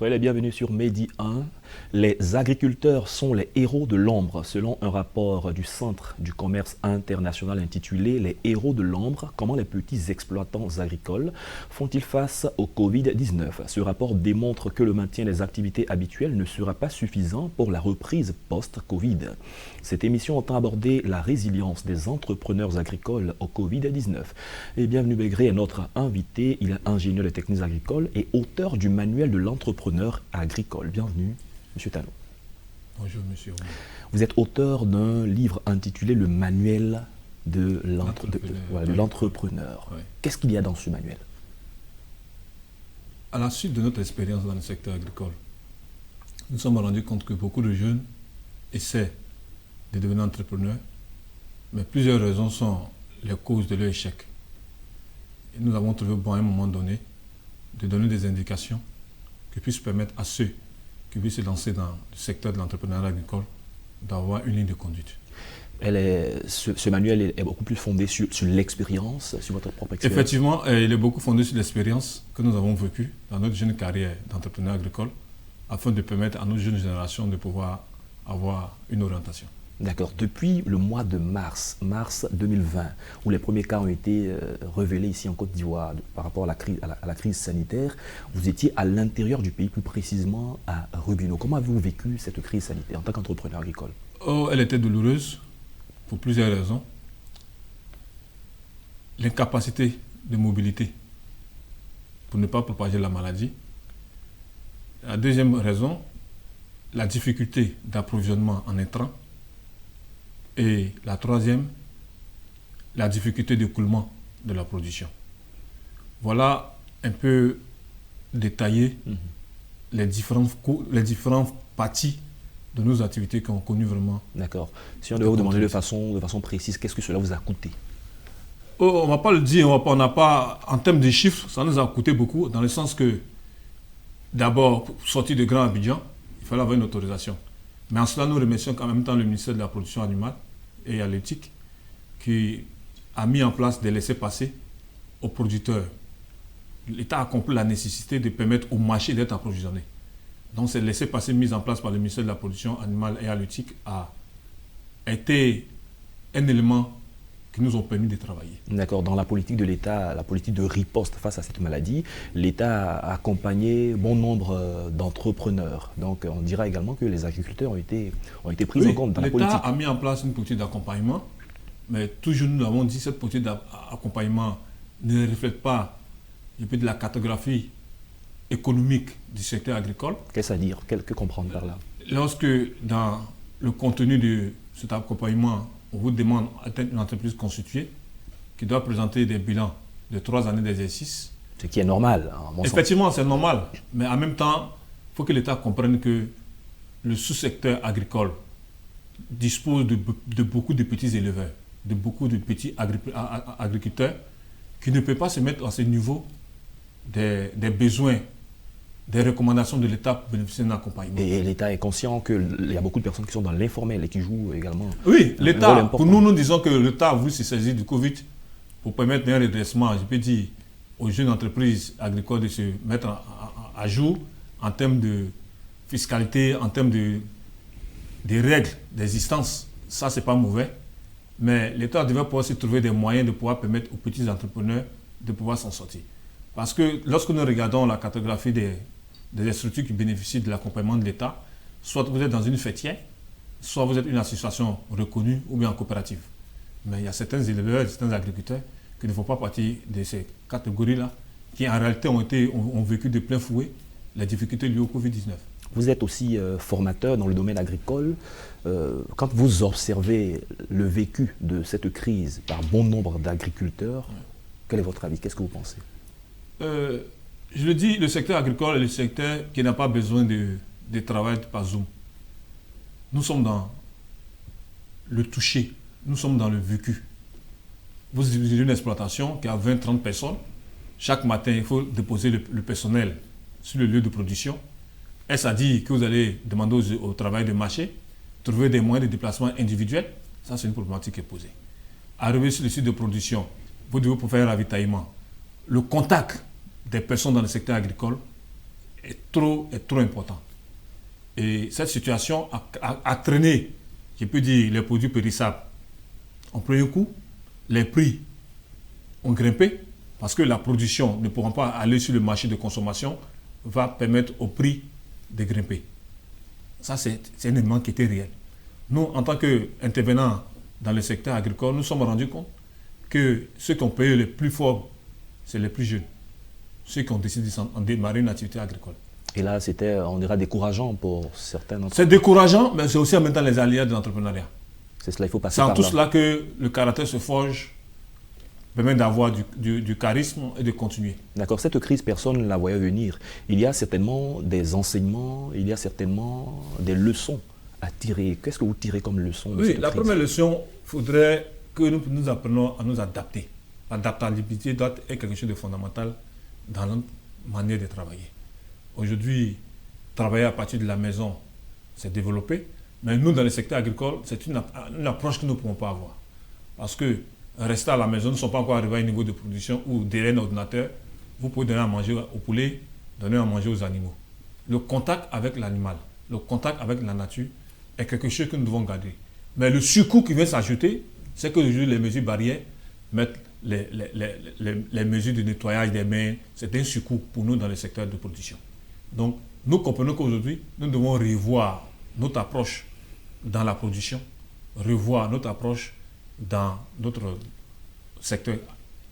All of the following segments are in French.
Soyez les bienvenus sur Medi 1. Les agriculteurs sont les héros de l'ombre, selon un rapport du Centre du commerce international intitulé Les héros de l'ombre, comment les petits exploitants agricoles font-ils face au Covid-19 ? Ce rapport démontre que le maintien des activités habituelles ne sera pas suffisant pour la reprise post-Covid. Cette émission entend aborder la résilience des entrepreneurs agricoles au Covid-19. Et bienvenue Bégré est notre invité, il est ingénieur des techniques agricoles et auteur du manuel de l'entrepreneur agricole. Bienvenue. Monsieur Tano. Bonjour, monsieur. Vous êtes auteur d'un livre intitulé Le manuel de l'entrepreneur. Oui. Qu'est-ce qu'il y a dans ce manuel? À la suite de notre expérience dans le secteur agricole, nous nous sommes rendus compte que beaucoup de jeunes essaient de devenir entrepreneurs, mais plusieurs raisons sont les causes de leur échec. Et nous avons trouvé bon à un moment donné de donner des indications qui puissent permettre à ceux qui veulent se lancer dans le secteur de l'entrepreneuriat agricole d'avoir une ligne de conduite. Ce manuel est beaucoup plus fondé sur l'expérience, sur votre propre expérience. Effectivement, il est beaucoup fondé sur l'expérience que nous avons vécue dans notre jeune carrière d'entrepreneur agricole afin de permettre à nos jeunes générations de pouvoir avoir une orientation. D'accord. Depuis le mois de mars 2020, où les premiers cas ont été révélés ici en Côte d'Ivoire par rapport à la crise sanitaire, vous étiez à l'intérieur du pays, plus précisément à Rubino. Comment avez-vous vécu cette crise sanitaire en tant qu'entrepreneur agricole? Elle était douloureuse pour plusieurs raisons. L'incapacité de mobilité pour ne pas propager la maladie. La deuxième raison, la difficulté d'approvisionnement en intrants. Et la troisième, la difficulté d'écoulement de la production. Voilà un peu détaillé les différentes parties de nos activités qui ont connu vraiment. D'accord. Si on devait vous demander de façon précise, qu'est-ce que cela vous a coûté? On ne va pas le dire, on n'a pas, en termes de chiffres, ça nous a coûté beaucoup, dans le sens que, d'abord, pour sortir de Grand Abidjan, il fallait avoir une autorisation. Mais en cela, nous remercions en même temps le ministère de la Production animale et halieutique qui a mis en place des laissez-passer aux producteurs. L'État a compris la nécessité de permettre au marché d'être approvisionné. Donc, ces laissez-passer mis en place par le ministère de la Production animale et halieutique a été un élément qui nous ont permis de travailler. D'accord. Dans la politique de l'État, la politique de riposte face à cette maladie, l'État a accompagné bon nombre d'entrepreneurs. Donc, on dira également que les agriculteurs ont été pris en compte dans la politique. L'État a mis en place une politique d'accompagnement, mais toujours nous l'avons dit, cette politique d'accompagnement ne reflète pas de la cartographie économique du secteur agricole. Qu'est-ce à dire? Que comprendre par là? Lorsque dans le contenu de cet accompagnement, on vous demande d'être une entreprise constituée qui doit présenter des bilans de 3 années d'exercice. Ce qui est normal, à mon sens. Effectivement, c'est normal. Mais en même temps, il faut que l'État comprenne que le sous-secteur agricole dispose de beaucoup de petits éleveurs, de beaucoup de petits agriculteurs qui ne peuvent pas se mettre à ce niveau des besoins, des recommandations de l'État pour bénéficier d'un accompagnement. Et l'État est conscient qu'il y a beaucoup de personnes qui sont dans l'informel et qui jouent également. Oui, l'État, pour nous disons que l'État a voulu se saisir du Covid pour permettre un redressement, je peux dire, aux jeunes entreprises agricoles de se mettre à jour en termes de fiscalité, en termes de règles d'existence. Ça, c'est pas mauvais. Mais l'État devait pouvoir se trouver des moyens de pouvoir permettre aux petits entrepreneurs de pouvoir s'en sortir. Parce que lorsque nous regardons la cartographie des structures qui bénéficient de l'accompagnement de l'État, soit vous êtes dans une fêtière, soit vous êtes une association reconnue ou bien en coopérative. Mais il y a certains éleveurs, certains agriculteurs qui ne font pas partie de ces catégories-là, qui en réalité ont vécu de plein fouet les difficultés liées au Covid-19. Vous êtes aussi formateur dans le domaine agricole. Quand vous observez le vécu de cette crise par bon nombre d'agriculteurs, quel est votre avis? Qu'est-ce que vous pensez? Je le dis, le secteur agricole est le secteur qui n'a pas besoin de travail par Zoom. Nous sommes dans le toucher, nous sommes dans le vécu. Vous utilisez une exploitation qui a 20-30 personnes. Chaque matin, il faut déposer le personnel sur le lieu de production. Est-ce à dire que vous allez demander au travail de marché, trouver des moyens de déplacement individuels? Ça, c'est une problématique qui est posée. Arriver sur le site de production, vous devez faire un ravitaillement. Le contact des personnes dans le secteur agricole est trop importante. Et cette situation a traîné, je peux dire, les produits périssables. En premier coup, les prix ont grimpé parce que la production ne pourra pas aller sur le marché de consommation, va permettre au prix de grimper. Ça, c'est un élément qui était réel. Nous, en tant qu'intervenants dans le secteur agricole, nous sommes rendus compte que ceux qui ont payé le plus fort, c'est les plus jeunes, ceux qui ont décidé de démarrer une activité agricole. Et là, c'était, on dirait, décourageant pour certains d'entre eux. C'est décourageant, mais c'est aussi en même temps les aléas de l'entrepreneuriat. C'est cela, il faut passer par là. C'est en tout cela que le caractère se forge, permet d'avoir du charisme et de continuer. D'accord, cette crise, personne ne la voyait venir. Il y a certainement des enseignements, il y a certainement des leçons à tirer. Qu'est-ce que vous tirez comme leçon de cette crise? La première leçon, il faudrait que nous apprenions à nous adapter. L'adaptabilité doit être quelque chose de fondamental dans notre manière de travailler. Aujourd'hui, travailler à partir de la maison, c'est développé, mais nous, dans le secteur agricole, c'est une approche que nous ne pouvons pas avoir. Parce que rester à la maison, nous ne sommes pas encore arrivés à un niveau de production où derrière un ordinateur, vous pouvez donner à manger au poulet, donner à manger aux animaux. Le contact avec l'animal, le contact avec la nature est quelque chose que nous devons garder. Mais le surcoût qui vient s'ajouter, c'est que les mesures barrières mettent les mesures de nettoyage des mains, c'est un surcoût pour nous dans le secteur de production. Donc, nous comprenons qu'aujourd'hui, nous devons revoir notre approche dans la production, revoir notre approche dans notre secteur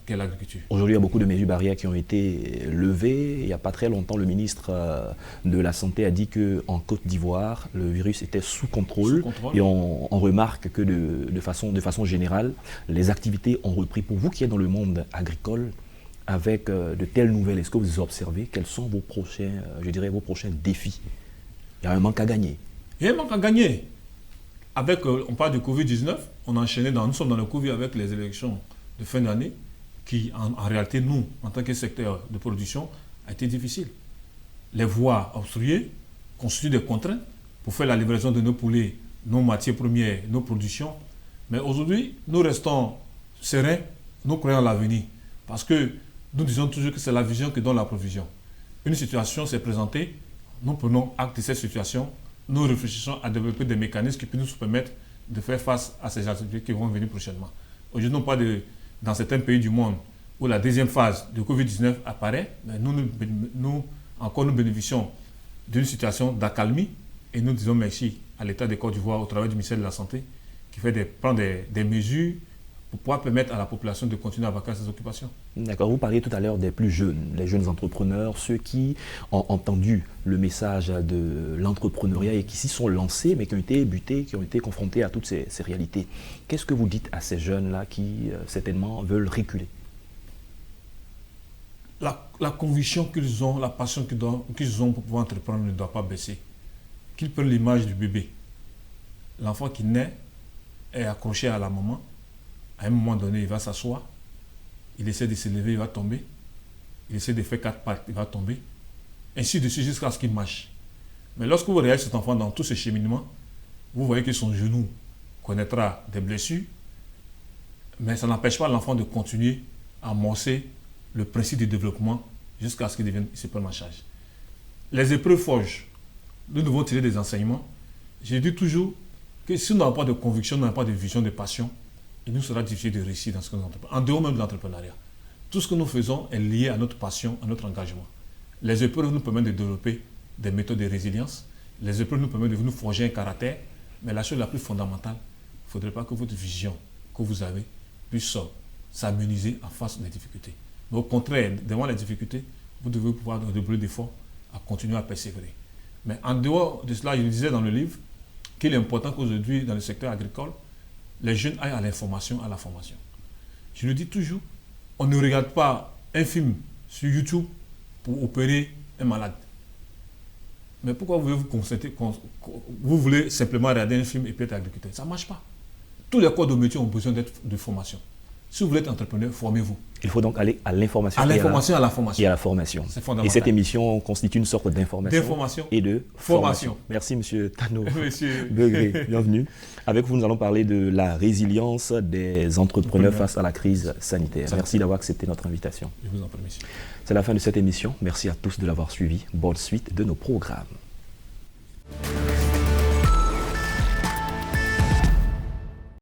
qu'est l'agriculture. Aujourd'hui, il y a beaucoup de mesures barrières qui ont été levées. Il n'y a pas très longtemps, le ministre de la Santé a dit qu'en Côte d'Ivoire, le virus était sous contrôle. Et on remarque que de façon générale, les activités ont repris. Pour vous qui êtes dans le monde agricole, avec de telles nouvelles, est-ce que vous observez quels sont vos prochains défis? Il y a un manque à gagner. Il y a un manque à gagner. On parle de Covid-19, nous sommes dans le Covid avec les élections de fin d'année, qui en réalité, nous, en tant que secteur de production, a été difficile. Les voies obstruées constituent des contraintes pour faire la livraison de nos poulets, nos matières premières, nos productions. Mais aujourd'hui, nous restons sereins, nous croyons à l'avenir. Parce que nous disons toujours que c'est la vision qui donne la provision. Une situation s'est présentée, nous prenons acte de cette situation, nous réfléchissons à développer des mécanismes qui peuvent nous permettre de faire face à ces activités qui vont venir prochainement. Aujourd'hui, non pas dans certains pays du monde où la deuxième phase de Covid-19 apparaît, mais nous bénéficions d'une situation d'accalmie et nous disons merci à l'État de Côte d'Ivoire au travers du ministère de la Santé qui prend des mesures pour pouvoir permettre à la population de continuer à vaquer à ses occupations. D'accord, vous parliez tout à l'heure des plus jeunes, les jeunes entrepreneurs, ceux qui ont entendu le message de l'entrepreneuriat et qui s'y sont lancés, mais qui ont été butés, qui ont été confrontés à toutes ces réalités. Qu'est-ce que vous dites à ces jeunes-là qui, certainement, veulent reculer? La conviction qu'ils ont, la passion qu'ils ont pour pouvoir entreprendre ne doit pas baisser. Qu'ils prennent l'image du bébé. L'enfant qui naît est accroché à la maman. À un moment donné, il va s'asseoir, il essaie de se lever, il va tomber, il essaie de faire 4 pattes, il va tomber, ainsi de suite jusqu'à ce qu'il marche. Mais lorsque vous regardez cet enfant dans tout ce cheminement, vous voyez que son genou connaîtra des blessures, mais ça n'empêche pas l'enfant de continuer à amorcer le principe du développement jusqu'à ce qu'il se prenne en charge. Les épreuves forgent. Nous devons tirer des enseignements. Je dis toujours que si nous n'avons pas de conviction, nous n'avons pas de vision, de passion, il nous sera difficile de réussir dans ce que nous entreprenons, en dehors même de l'entrepreneuriat. Tout ce que nous faisons est lié à notre passion, à notre engagement. Les épreuves nous permettent de développer des méthodes de résilience. Les épreuves nous permettent de nous forger un caractère. Mais la chose la plus fondamentale, il ne faudrait pas que votre vision que vous avez puisse s'amenuiser en face des difficultés. Mais au contraire, devant les difficultés, vous devez pouvoir redoubler d'efforts à continuer à persévérer. Mais en dehors de cela, je disais dans le livre qu'il est important qu'aujourd'hui, dans le secteur agricole, les jeunes aillent à l'information, à la formation. Je le dis toujours, on ne regarde pas un film sur YouTube pour opérer un malade. Mais pourquoi voulez-vous constater, vous voulez simplement regarder un film et puis être agriculteur? Ça ne marche pas. Tous les corps de métier ont besoin de formation. Si vous voulez être entrepreneur, formez-vous. Il faut donc aller à l'information. À l'information et à la formation. Et à la formation. C'est fondamental. Et cette émission constitue une sorte d'information et de formation. Merci, M. Tano Begré. Bienvenue. Avec vous, nous allons parler de la résilience des entrepreneurs face à la crise sanitaire. Merci d'avoir accepté notre invitation. Je vous en prie, monsieur. C'est la fin de cette émission. Merci à tous de l'avoir suivi. Bonne suite de nos programmes.